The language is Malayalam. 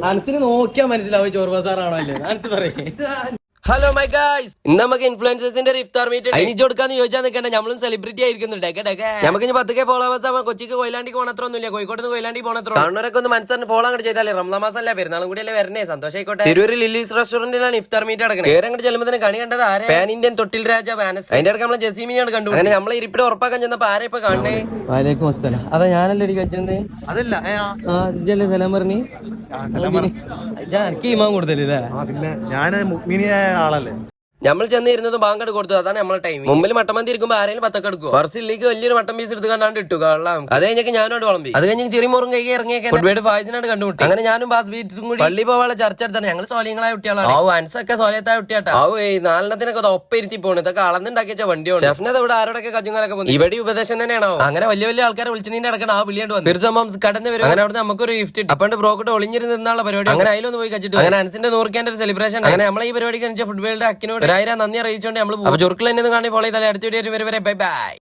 അനസിന് നോക്കിയാ മനസ്സിലാവും ചോർബ സാറാണോ അല്ലേ അനസ് പറയേ. ഹലോ മൈ ഗായ്സ്, ഇന്ന് നമുക്ക് ഇൻഫ്ലുവൻസേഴ്സിന്റെ ഇഫ്താർ മീറ്റ് അതിനിച്ച് കൊടുക്കാന്ന് ചോദിച്ചാൽ നിൽക്കണ്ട, നമ്മളും സെലിബ്രിറ്റി ആയിരിക്കുന്നുണ്ട്. നമുക്ക് ഇനി 10K ഫോളോവേഴ്സ് ആവാൻ കൊച്ചിക്ക് കൊയിലാണ്ടിക്ക് പോണത്രൊന്നുമില്ല, കോഴിക്കോട് കൊയിലാണ്ടി പോണത്രോ. കാണുന്നവരൊക്കെ ഒന്ന് മനസ്സിന് ഫോളോ അങ്ങോട്ട് ചെയ്താലേ റംസാൻ മാസം അല്ല പെരുന്നാളും കൂടി അല്ലേ വരണേ, സന്തോഷമായിക്കോട്ടെ. തിരൂര് ലില്ലീസ് റെസ്റ്റോറന്റിലാണ് ഇഫ്താർ മീറ്റ് നടക്കുന്നത്. പേര് അങ്ങോട്ട് ചെല്ലുമ്പോൾ കണി കണ്ടത് ആരെ, പാൻ ഇന്ത്യൻ തൊട്ടിൽ രാജ വാനസ്. അതിന്റെ അടുത്ത് നമ്മൾ ജസീമിനെയാണ് കണ്ടു. അങ്ങനെ നമ്മളെ ഇരിപ്പിടെ ഉറപ്പാക്കാൻ ചെന്നപ്പോ ആരെ ഇപ്പൊ കാണണേ. വലൈക്കും അസ്സലാം. അതാ ഞാനല്ലേ കഴിച്ചത്. അതല്ല ഇജ്ജല്ലേ സലാം പറഞ്ഞ് എനിക്ക് ഇമാൻ കൊടുത്തല്ലേ. പിന്നെ ഞാൻ മുഅ്മിനിയായ ആളല്ലേ. നമ്മൾ ചെന്നിരുന്നത് ബാങ്ക് കൊടുത്തു, അതാണ് നമ്മളെ ടൈം. മുമ്പിൽ മട്ടമന്തി ഇരിക്കുമ്പോൾ ആരെങ്കിലും 10 എടുക്കും. ഫർസിലേക്ക് വലിയൊരു മട്ടൻ പീസ് എടുത്ത് കണ്ടാണ്ട് ഇട്ടു കള്ളാം. അത് കഴിഞ്ഞൊക്കെ ഞാനോട് വിളമ്പി. അത് കഴിഞ്ഞ് ചെറിയ മുറും കൈ ഇറങ്ങിയൊക്കെ ഫുഡ് ഫായ്സിനാണ് കണ്ടുമുട്ടി. അങ്ങനെ ഞാനും ബാസ് ബീറ്റ്സും കൂടി പള്ളി പോവാനുള്ള ചർച്ച എടുത്താണ്. ഞങ്ങൾ സോലിയങ്ങളായ കുട്ടികളാണ്. ആ അൻസൊക്കെ സോലിയത്തായ കുട്ടിയാട്ടാ. നാലെണ്ണത്തിനൊക്കെ ഒപ്പിരുത്തി പോണ്. ഇതൊക്കെ അളന്നുണ്ടാക്കിയ വണ്ടിയാണ്. ഷെഫിനത് ഇവിടെ ആരോടൊക്കെ കജുങ്ങളൊക്കെ പോകുന്നു. ഇവിടെ ഉപദേശം തന്നെയാണോ. അങ്ങനെ വലിയ വലിയ ആൾക്കാരെ വിളിച്ചിട്ട് അടക്കണം. ആ വിളിയാണ്ട് വന്നു തീർച്ചയായും കടന്ന് വരും. അങ്ങനെ അവിടെ നമുക്കൊരു ഗിഫ്റ്റ് കിട്ടി. അപ്പണ്ട് ബ്രോക്കട്ട് ഒളിഞ്ഞിരുന്നുള്ള പരിപാടി. അങ്ങനെ അതിലൊന്ന് പോയി കച്ചിട്ടു. അങ്ങനെ അൻസിന്റെ 100K ഒരു സെലിബ്രേഷൻ. അങ്ങനെ നമ്മളെ ഈ പരിപാടി കഴിച്ച ഫുഡ് വേൾഡ് അക്കിനോട് 1000 നന്ദി അറിയിച്ചോണ്ട് നമ്മൾ ചുരുക്കൾ തന്നെ കാണി ഫോളോ ചെയ്താൽ അടുത്ത വീഡിയോ വരെ ബൈ ബൈ.